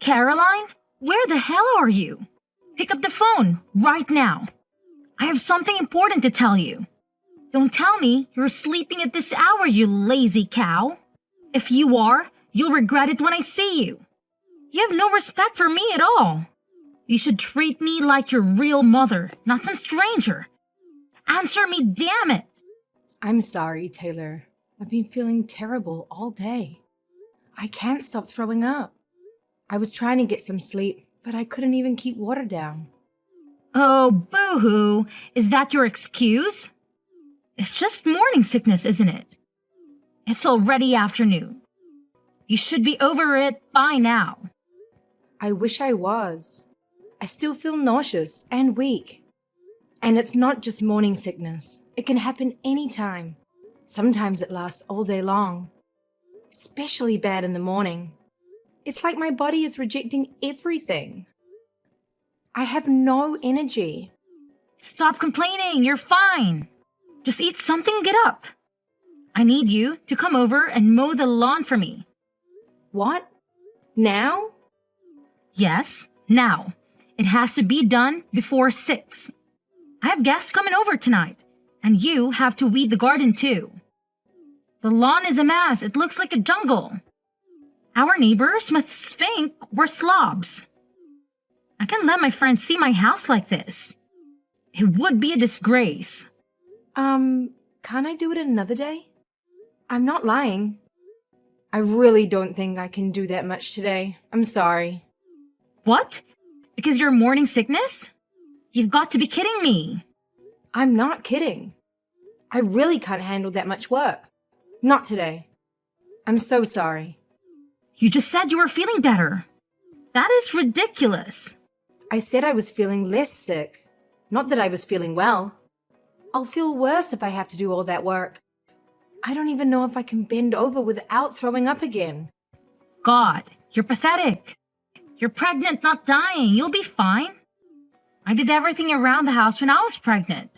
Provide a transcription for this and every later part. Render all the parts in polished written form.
Caroline? Where the hell are you? Pick up the phone right now. I have something important to tell you. Don't tell me you're sleeping at this hour, you lazy cow. If you are, you'll regret it when I see you. You have no respect for me at all. You should treat me like your real mother, not some stranger. Answer me, damn it! I'm sorry, Taylor. I've been feeling terrible all day. I can't stop throwing up. I was trying to get some sleep, but I couldn't even keep water down. Oh, boo-hoo. Is that your excuse? It's just morning sickness, isn't it? It's already afternoon. You should be over it by now. I wish I was. I still feel nauseous and weak. And it's not just morning sickness. It can happen anytime. Sometimes it lasts all day long. Especially bad in the morning. It's like my body is rejecting everything. I have no energy. Stop complaining, you're fine. Just eat something and get up. I need you to come over and mow the lawn for me. What? Now? Yes, now. It has to be done before 6. I have guests coming over tonight, and you have to weed the garden too. The lawn is a mess. It looks like a jungle. Our neighbors must think we're slobs. I can't let my friends see my house like this. It would be a disgrace. Can't I do it another day? I'm not lying. I really don't think I can do that much today. I'm sorry. What? Because you're morning sickness? You've got to be kidding me. I'm not kidding. I really can't handle that much work. Not today. I'm so sorry. You just said you were feeling better. That is ridiculous. I said I was feeling less sick, not that I was feeling well. I'll feel worse if I have to do all that work. I don't even know if I can bend over without throwing up again. God, you're pathetic. You're pregnant, not dying. You'll be fine. I did everything around the house when I was pregnant.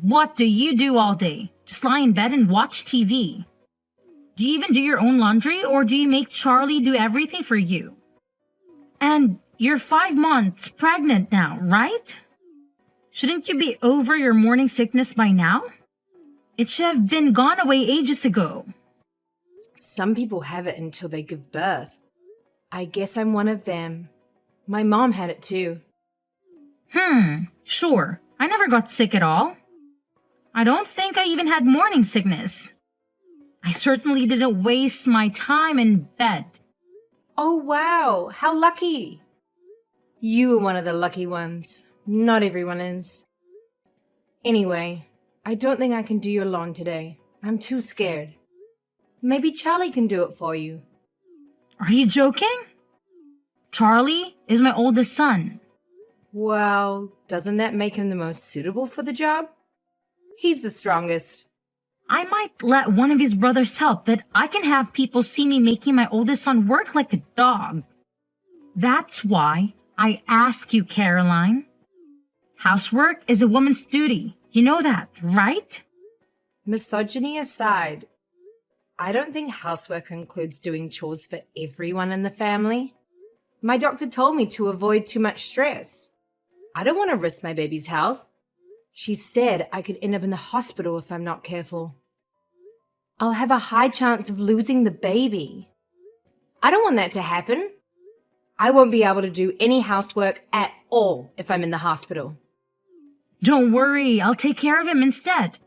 What do you do all day? Just lie in bed and watch TV. Do you even do your own laundry, or do you make Charlie do everything for you? And you're 5 months pregnant now, right? Shouldn't you be over your morning sickness by now? It should have been gone away ages ago. Some people have it until they give birth. I guess I'm one of them. My mom had it too. Sure. I never got sick at all. I don't think I even had morning sickness. I certainly didn't waste my time in bed. Oh wow, how lucky. You were one of the lucky ones. Not everyone is. Anyway, I don't think I can do your lawn today. I'm too scared. Maybe Charlie can do it for you. Are you joking? Charlie is my oldest son. Well, doesn't that make him the most suitable for the job? He's the strongest. I might let one of his brothers help, but I can have people see me making my oldest son work like a dog. That's why I ask you, Caroline. Housework is a woman's duty. You know that, right? Misogyny aside, I don't think housework includes doing chores for everyone in the family. My doctor told me to avoid too much stress. I don't want to risk my baby's health. She said I could end up in the hospital if I'm not careful. I'll have a high chance of losing the baby. I don't want that to happen. I won't be able to do any housework at all if I'm in the hospital. Don't worry, I'll take care of him instead.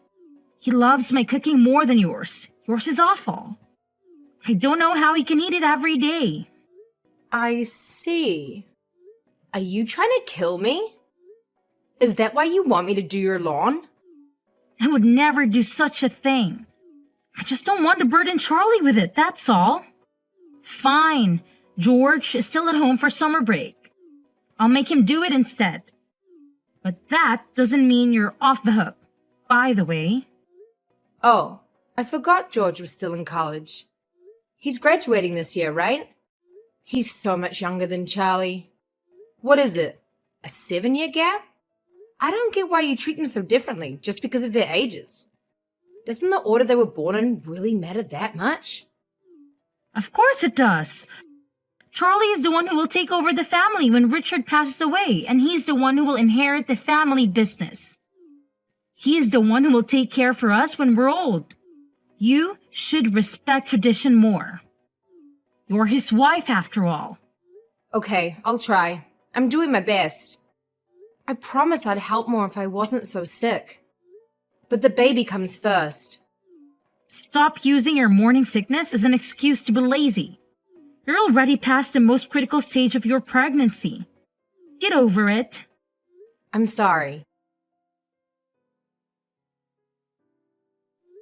He loves my cooking more than yours. Yours is awful. I don't know how he can eat it every day. I see. Are you trying to kill me? Is that why you want me to do your lawn? I would never do such a thing. I just don't want to burden Charlie with it, that's all. Fine, George is still at home for summer break. I'll make him do it instead. But that doesn't mean you're off the hook, by the way. Oh, I forgot George was still in college. He's graduating this year, right? He's so much younger than Charlie. What is it, a 7-year gap? I don't get why you treat them so differently just because of their ages. Doesn't the order they were born in really matter that much? Of course it does. Charlie is the one who will take over the family when Richard passes away, and he's the one who will inherit the family business. He is the one who will take care for us when we're old. You should respect tradition more. You're his wife, after all. Okay, I'll try. I'm doing my best. I promise I'd help more if I wasn't so sick. But the baby comes first. Stop using your morning sickness as an excuse to be lazy. You're already past the most critical stage of your pregnancy. Get over it. I'm sorry.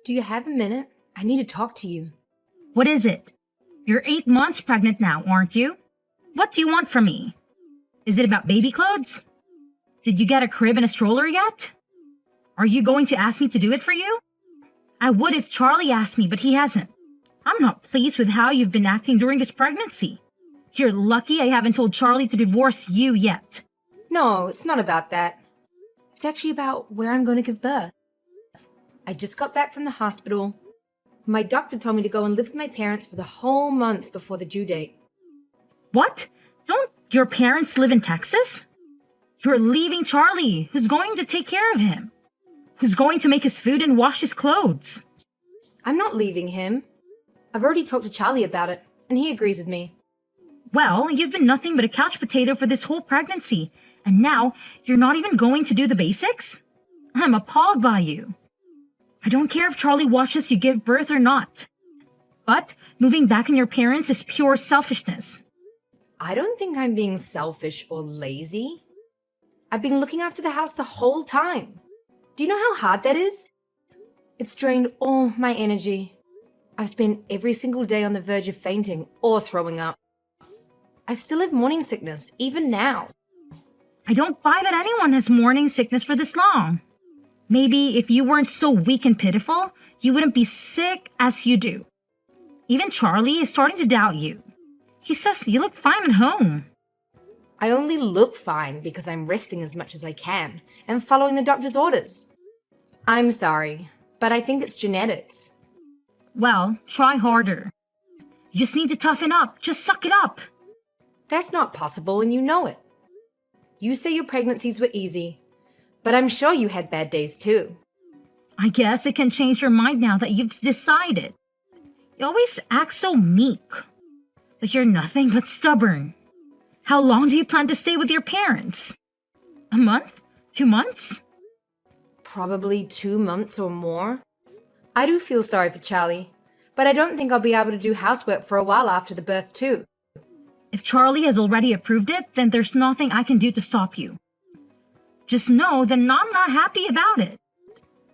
Do you have a minute? I need to talk to you. What is it? You're 8 months pregnant now, aren't you? What do you want from me? Is it about baby clothes? Did you get a crib and a stroller yet? Are you going to ask me to do it for you? I would if Charlie asked me, but he hasn't. I'm not pleased with how you've been acting during this pregnancy. You're lucky I haven't told Charlie to divorce you yet. No, it's not about that. It's actually about where I'm going to give birth. I just got back from the hospital. My doctor told me to go and live with my parents for the whole month before the due date. What? Don't your parents live in Texas? You're leaving Charlie, who's going to take care of him, who's going to make his food and wash his clothes. I'm not leaving him. I've already talked to Charlie about it, and he agrees with me. Well, you've been nothing but a couch potato for this whole pregnancy, and now you're not even going to do the basics? I'm appalled by you. I don't care if Charlie watches you give birth or not. But moving back on your parents is pure selfishness. I don't think I'm being selfish or lazy. I've been looking after the house the whole time. Do you know how hard that is? It's drained all my energy. I've spent every single day on the verge of fainting or throwing up. I still have morning sickness, even now. I don't buy that anyone has morning sickness for this long. Maybe if you weren't so weak and pitiful, you wouldn't be sick as you do. Even Charlie is starting to doubt you. He says you look fine at home. I only look fine because I'm resting as much as I can and following the doctor's orders. I'm sorry, but I think it's genetics. Well, try harder. You just need to toughen up. Just suck it up. That's not possible and you know it. You say your pregnancies were easy, but I'm sure you had bad days too. I guess it can change your mind now that you've decided. You always act so meek, but you're nothing but stubborn. How long do you plan to stay with your parents? A month? 2 months? Probably 2 months or more. I do feel sorry for Charlie, but I don't think I'll be able to do housework for a while after the birth too. If Charlie has already approved it, then there's nothing I can do to stop you. Just know that I'm not happy about it.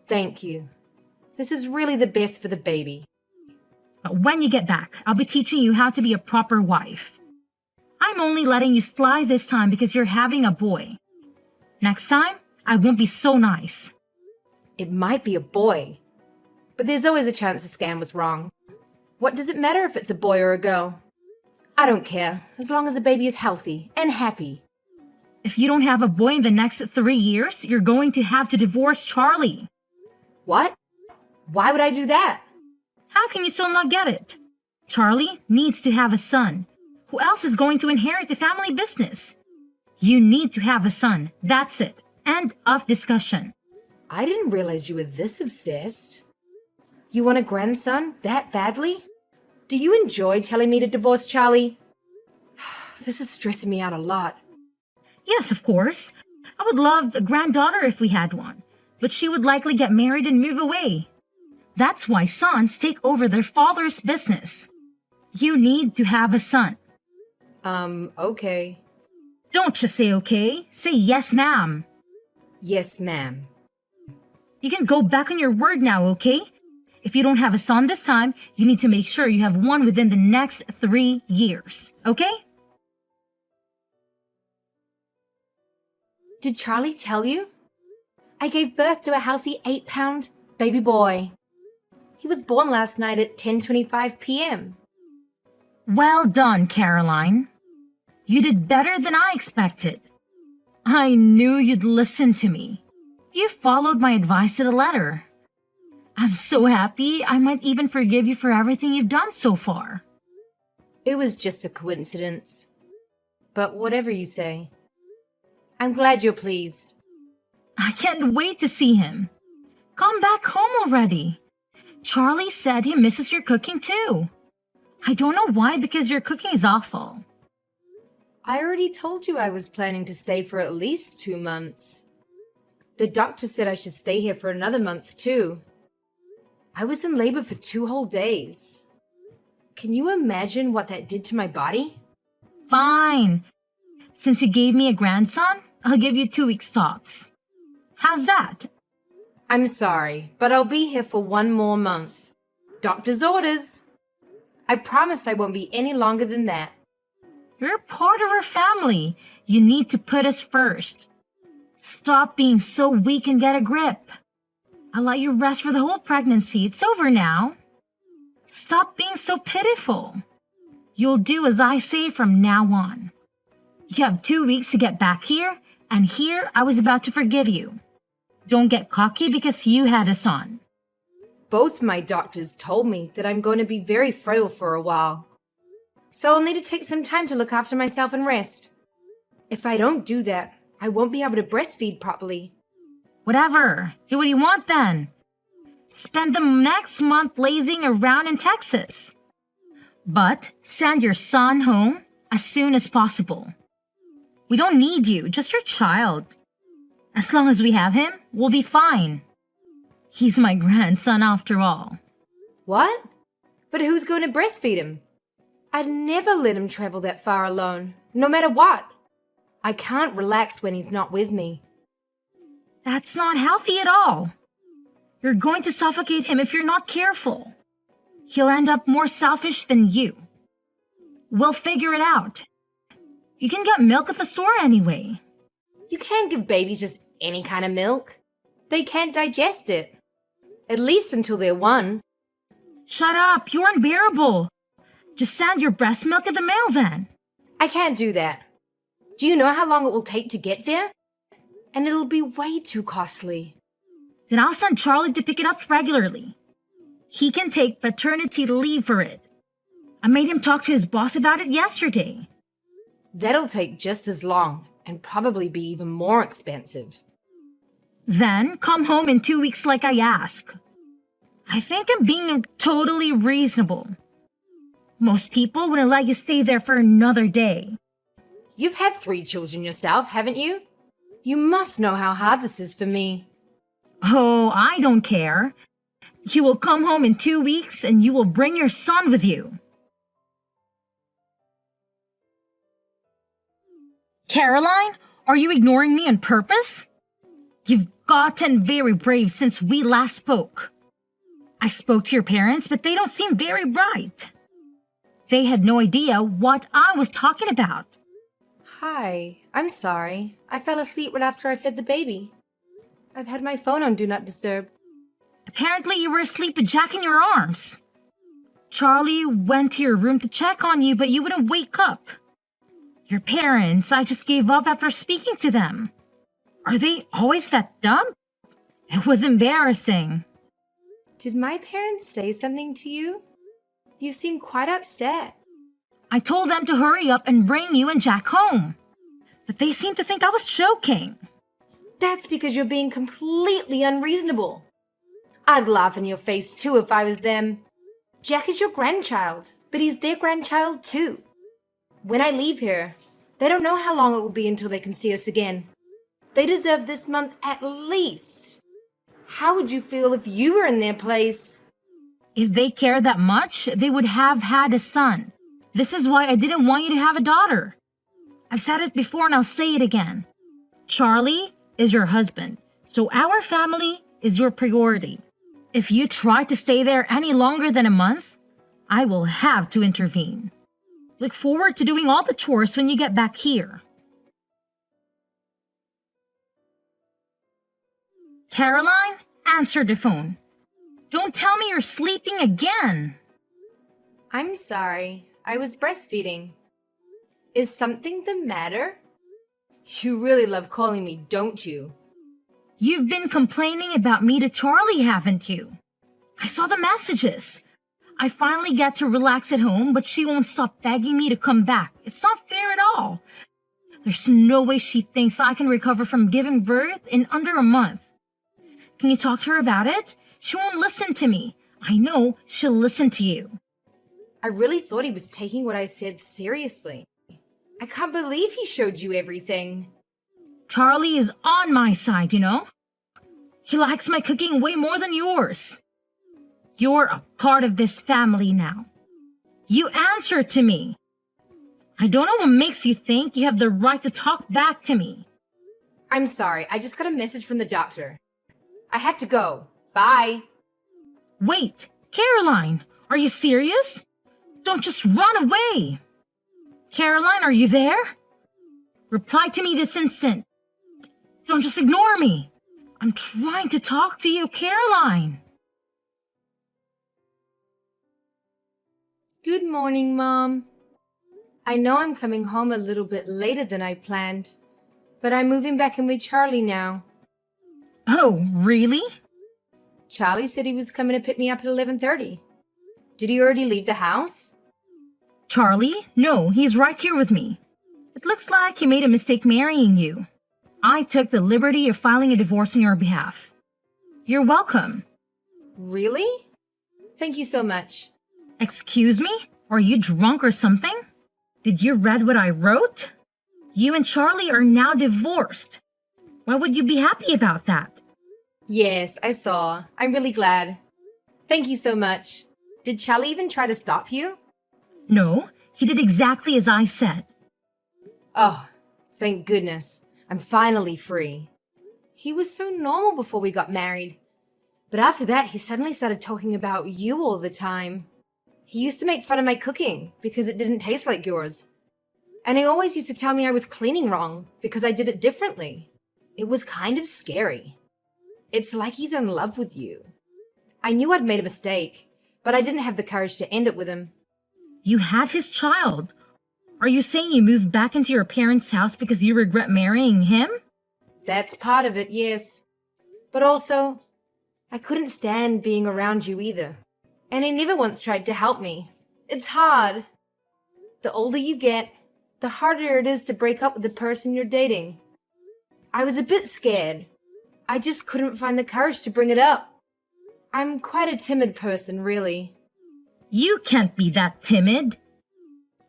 Thank you. This is really the best for the baby. But when you get back, I'll be teaching you how to be a proper wife. I'm only letting you slide this time because you're having a boy. Next time, I won't be so nice. It might be a boy, but there's always a chance the scan was wrong. What does it matter if it's a boy or a girl? I don't care, as long as the baby is healthy and happy. If you don't have a boy in the next 3 years, you're going to have to divorce Charlie. What? Why would I do that? How can you still not get it? Charlie needs to have a son. Who else is going to inherit the family business? You need to have a son. That's it. End of discussion. I didn't realize you were this obsessed. You want a grandson that badly? Do you enjoy telling me to divorce Charlie? This is stressing me out a lot. Yes, of course. I would love a granddaughter if we had one, but she would likely get married and move away. That's why sons take over their father's business. You need to have a son. Okay. Don't just say okay. Say yes, ma'am. Yes, ma'am. You can go back on your word now, okay? If you don't have a son this time, you need to make sure you have one within the next 3 years, okay? Did Charlie tell you? I gave birth to a healthy 8-pound baby boy. He was born last night at 10:25 p.m. Well done, Caroline. You did better than I expected. I knew you'd listen to me. You followed my advice to the letter. I'm so happy I might even forgive you for everything you've done so far. It was just a coincidence. But whatever you say. I'm glad you're pleased. I can't wait to see him. Come back home already. Charlie said he misses your cooking too. I don't know why, because your cooking is awful. I already told you I was planning to stay for at least 2 months. The doctor said I should stay here for another month too. I was in labor for 2 whole days. Can you imagine what that did to my body? Fine. Since you gave me a grandson, I'll give you 2 weeks tops. How's that? I'm sorry, but I'll be here for 1 more month. Doctor's orders. I promise I won't be any longer than that. You're part of our family. You need to put us first. Stop being so weak and get a grip. I'll let you rest for the whole pregnancy. It's over now. Stop being so pitiful. You'll do as I say from now on. You have 2 weeks to get back here, and here I was about to forgive you. Don't get cocky because you had a son. Both my doctors told me that I'm going to be very frail for a while. So I'll need to take some time to look after myself and rest. If I don't do that, I won't be able to breastfeed properly. Whatever. Do what you want then. Spend the next month lazing around in Texas. But send your son home as soon as possible. We don't need you, just your child. As long as we have him, we'll be fine. He's my grandson after all. What? But who's going to breastfeed him? I'd never let him travel that far alone, no matter what. I can't relax when he's not with me. That's not healthy at all. You're going to suffocate him if you're not careful. He'll end up more selfish than you. We'll figure it out. You can get milk at the store anyway. You can't give babies just any kind of milk. They can't digest it. At least until they're 1. Shut up, you're unbearable. Just send your breast milk in the mail then. I can't do that. Do you know how long it will take to get there? And it'll be way too costly. Then I'll send Charlie to pick it up regularly. He can take paternity leave for it. I made him talk to his boss about it yesterday. That'll take just as long and probably be even more expensive. Then come home in 2 weeks like I ask. I think I'm being totally reasonable. Most people wouldn't let you stay there for another day. You've had 3 children yourself, haven't you? You must know how hard this is for me. Oh, I don't care. You will come home in 2 weeks and you will bring your son with you. Caroline, are you ignoring me on purpose? You've gotten very brave since we last spoke. I spoke to your parents, but they don't seem very bright. They had no idea what I was talking about. Hi, I'm sorry. I fell asleep right after I fed the baby. I've had my phone on Do Not Disturb. Apparently you were asleep with Jack in your arms. Charlie went to your room to check on you, but you wouldn't wake up. Your parents, I just gave up after speaking to them. Are they always that dumb? It was embarrassing. Did my parents say something to you? You seem quite upset. I told them to hurry up and bring you and Jack home. But they seemed to think I was joking. That's because you're being completely unreasonable. I'd laugh in your face too if I was them. Jack is your grandchild, but he's their grandchild too. When I leave here, they don't know how long it will be until they can see us again. They deserve this month at least. How would you feel if you were in their place? If they cared that much, they would have had a son. This is why I didn't want you to have a daughter. I've said it before and I'll say it again. Charlie is your husband, so our family is your priority. If you try to stay there any longer than a month, I will have to intervene. Look forward to doing all the chores when you get back here. Caroline, answer the phone. Don't tell me you're sleeping again. I'm sorry. I was breastfeeding. Is something the matter? You really love calling me, don't you? You've been complaining about me to Charlie, haven't you? I saw the messages. I finally get to relax at home, but she won't stop begging me to come back. It's not fair at all. There's no way she thinks I can recover from giving birth in under a month. Can you talk to her about it? She won't listen to me. I know she'll listen to you. I really thought he was taking what I said seriously. I can't believe he showed you everything. Charlie is on my side, you know? He likes my cooking way more than yours. You're a part of this family now. You answer to me. I don't know what makes you think you have the right to talk back to me. I'm sorry, I just got a message from the doctor. I have to go. Bye. Wait, Caroline, are you serious? Don't just run away. Caroline, are you there? Reply to me this instant. Don't just ignore me. I'm trying to talk to you, Caroline. Good morning, Mom. I know I'm coming home a little bit later than I planned, but I'm moving back in with Charlie now. Oh, really? Charlie said he was coming to pick me up at 11:30. Did he already leave the house? Charlie? No, he's right here with me. It looks like he made a mistake marrying you. I took the liberty of filing a divorce on your behalf. You're welcome. Really? Thank you so much. Excuse me? Are you drunk or something? Did you read what I wrote? You and Charlie are now divorced. Why would you be happy about that? Yes, I saw. I'm really glad. Thank you so much. Did Charlie even try to stop you? No, he did exactly as I said. Oh, thank goodness. I'm finally free. He was so normal before we got married. But after that, he suddenly started talking about you all the time. He used to make fun of my cooking because it didn't taste like yours. And he always used to tell me I was cleaning wrong because I did it differently. It was kind of scary. It's like he's in love with you. I knew I'd made a mistake, but I didn't have the courage to end it with him. You had his child. Are you saying you moved back into your parents' house because you regret marrying him? That's part of it, yes. But also, I couldn't stand being around you either. And he never once tried to help me. It's hard. The older you get, the harder it is to break up with the person you're dating. I was a bit scared. I just couldn't find the courage to bring it up. I'm quite a timid person, really. You can't be that timid.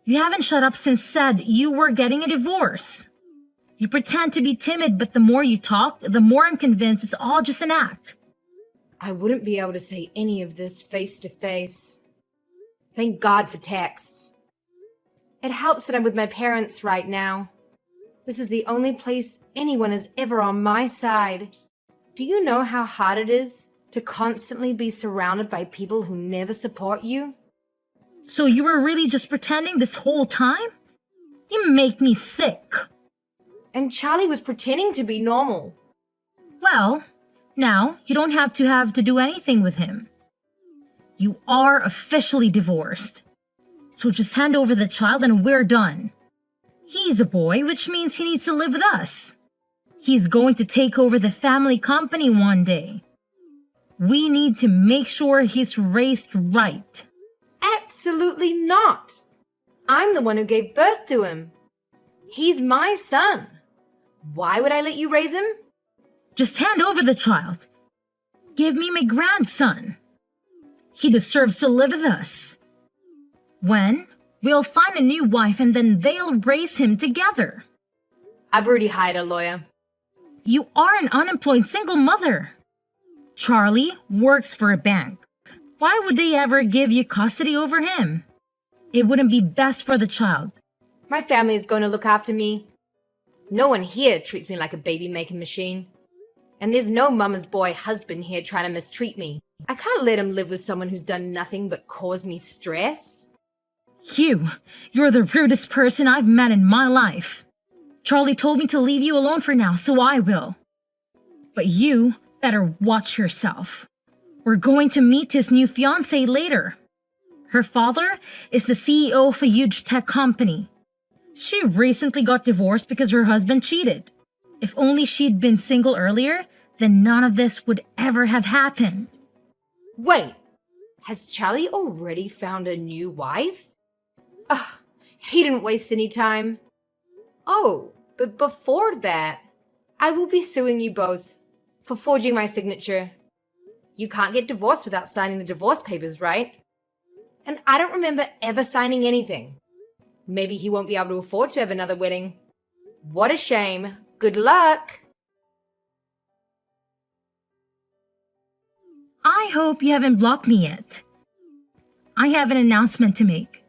You haven't shut up since said you were getting a divorce. You pretend to be timid, but the more you talk, the more I'm convinced it's all just an act. I wouldn't be able to say any of this face to face. Thank God for texts. It helps that I'm with my parents right now. This is the only place anyone is ever on my side. Do you know how hard it is to constantly be surrounded by people who never support you? So you were really just pretending this whole time? You make me sick. And Charlie was pretending to be normal. Well, now you don't have to do anything with him. You are officially divorced. So just hand over the child and we're done. He's a boy, which means he needs to live with us. He's going to take over the family company one day. We need to make sure he's raised right. Absolutely not. I'm the one who gave birth to him. He's my son. Why would I let you raise him? Just hand over the child. Give me my grandson. He deserves to live with us. When? We'll find a new wife and then they'll raise him together. I've already hired a lawyer. You are an unemployed single mother. Charlie works for a bank. Why would they ever give you custody over him? It wouldn't be best for the child. My family is going to look after me. No one here treats me like a baby-making machine. And there's no mama's boy husband here trying to mistreat me. I can't let him live with someone who's done nothing but cause me stress. You're the rudest person I've met in my life. Charlie told me to leave you alone for now, so I will. But you better watch yourself. We're going to meet his new fiancée later. Her father is the CEO of a huge tech company. She recently got divorced because her husband cheated. If only she'd been single earlier, then none of this would ever have happened. Wait, Has Charlie already found a new wife? Ugh, he didn't waste any time. Oh, but before that, I will be suing you both for forging my signature. You can't get divorced without signing the divorce papers, right? And I don't remember ever signing anything. Maybe he won't be able to afford to have another wedding. What a shame. Good luck. I hope you haven't blocked me yet. I have an announcement to make.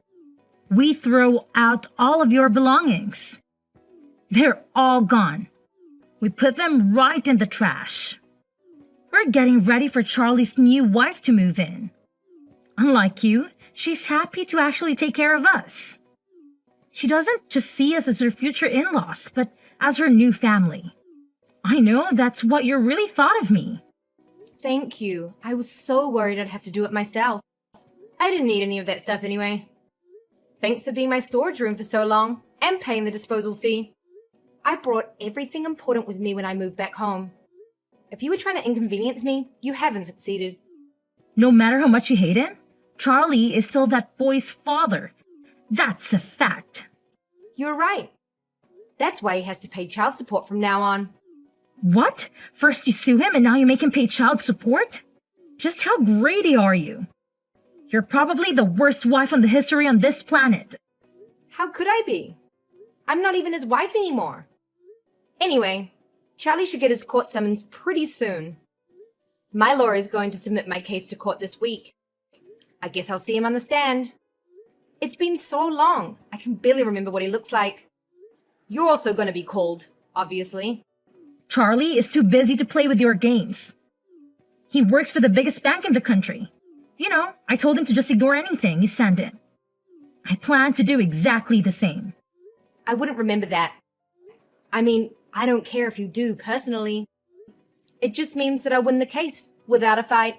We throw out all of your belongings. They're all gone. We put them right in the trash. We're getting ready for Charlie's new wife to move in. Unlike you, she's happy to actually take care of us. She doesn't just see us as her future in-laws, but as her new family. I know that's what you really thought of me. Thank you. I was so worried I'd have to do it myself. I didn't need any of that stuff anyway. Thanks for being my storage room for so long and paying the disposal fee. I brought everything important with me when I moved back home. If you were trying to inconvenience me, you haven't succeeded. No matter how much you hate him, Charlie is still that boy's father. That's a fact. You're right. That's why he has to pay child support from now on. What? First you sue him and now you make him pay child support? Just how greedy are you? You're probably the worst wife on the history on this planet. How could I be? I'm not even his wife anymore. Anyway, Charlie should get his court summons pretty soon. My lawyer is going to submit my case to court this week. I guess I'll see him on the stand. It's been so long, I can barely remember what he looks like. You're also going to be called, obviously. Charlie is too busy to play with your games. He works for the biggest bank in the country. You know, I told him to just ignore anything you send in. I plan to do exactly the same. I wouldn't remember that. I mean, I don't care if you do, personally. It just means that I win the case, without a fight.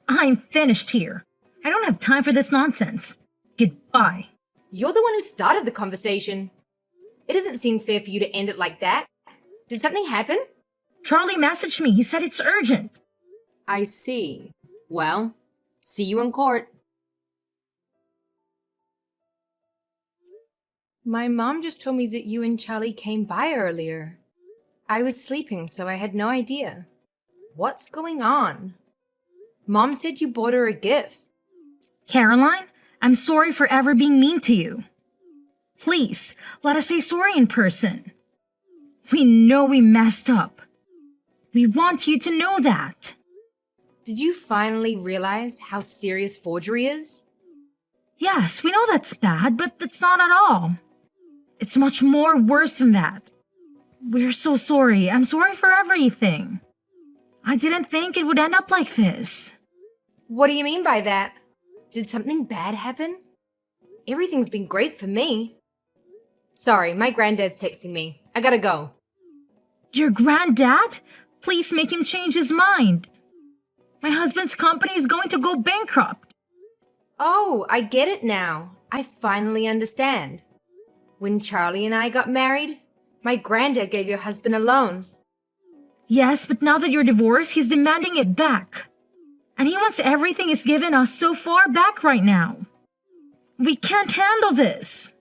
I'm finished here. I don't have time for this nonsense. Goodbye. You're the one who started the conversation. It doesn't seem fair for you to end it like that. Did something happen? Charlie messaged me. He said it's urgent. I see. Well, see you in court. My mom just told me that you and Charlie came by earlier. I was sleeping, so I had no idea. What's going on? Mom said you bought her a gift. Caroline, I'm sorry for ever being mean to you. Please, let us say sorry in person. We know we messed up. We want you to know that. Did you finally realize how serious forgery is? Yes, we know that's bad, but that's not at all. It's much more worse than that. We're so sorry. I'm sorry for everything. I didn't think it would end up like this. What do you mean by that? Did something bad happen? Everything's been great for me. Sorry, my granddad's texting me. I gotta go. Your granddad? Please make him change his mind. My husband's company is going to go bankrupt. Oh, I get it now. I finally understand. When Charlie and I got married, my granddad gave your husband a loan. Yes, but now that you're divorced, he's demanding it back. And he wants everything he's given us so far back right now. We can't handle this.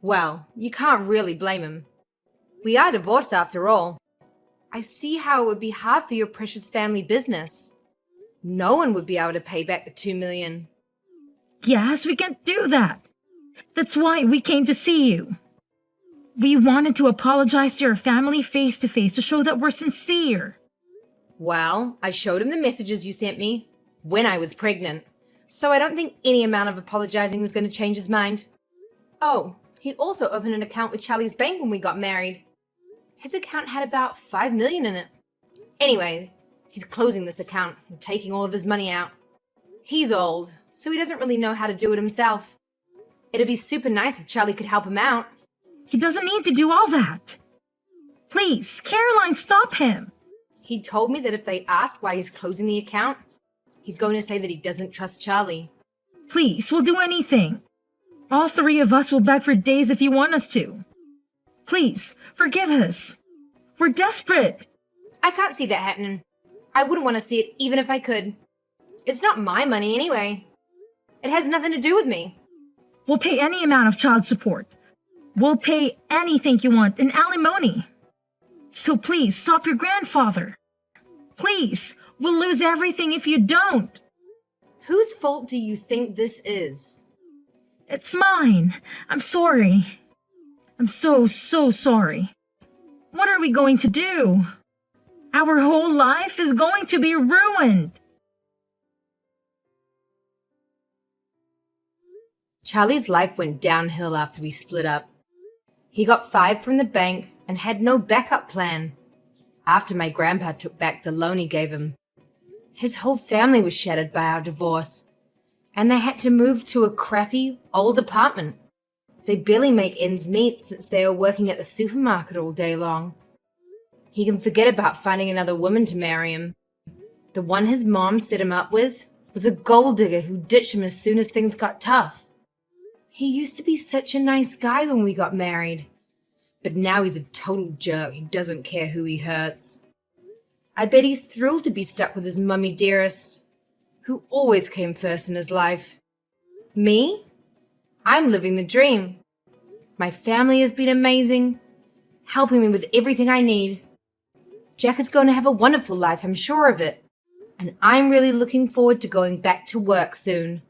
Well, you can't really blame him. We are divorced after all. I see how it would be hard for your precious family business. No one would be able to pay back the $2 million. Yes, we can't do that. That's why we came to see you. We wanted to apologize to your family face to face to show that we're sincere. Well, I showed him the messages you sent me when I was pregnant, so I don't think any amount of apologizing is going to change his mind. Oh, he also opened an account with Charlie's bank when we got married. His account had about $5 million in it. Anyway, he's closing this account and taking all of his money out. He's old, so he doesn't really know how to do it himself. It'd be super nice if Charlie could help him out. He doesn't need to do all that. Please, Caroline, stop him. He told me that if they ask why he's closing the account, he's going to say that he doesn't trust Charlie. Please, we'll do anything. All three of us will beg for days if you want us to. Please, forgive us. We're desperate. I can't see that happening. I wouldn't want to see it even if I could. It's not my money anyway. It has nothing to do with me. We'll pay any amount of child support. We'll pay anything you want in alimony. So please, stop your grandfather. Please, we'll lose everything if you don't. Whose fault do you think this is? It's mine. I'm sorry. I'm so sorry. What are we going to do? Our whole life is going to be ruined. Charlie's life went downhill after we split up. He got fired from the bank and had no backup plan. After my grandpa took back the loan he gave him, his whole family was shattered by our divorce, and they had to move to a crappy, old apartment. They barely make ends meet since they are working at the supermarket all day long. He can forget about finding another woman to marry him. The one his mom set him up with was a gold digger who ditched him as soon as things got tough. He used to be such a nice guy when we got married, but now he's a total jerk who doesn't care who he hurts. I bet he's thrilled to be stuck with his mummy dearest, who always came first in his life. Me? I'm living the dream. My family has been amazing, helping me with everything I need. Jack is going to have a wonderful life, I'm sure of it. And I'm really looking forward to going back to work soon.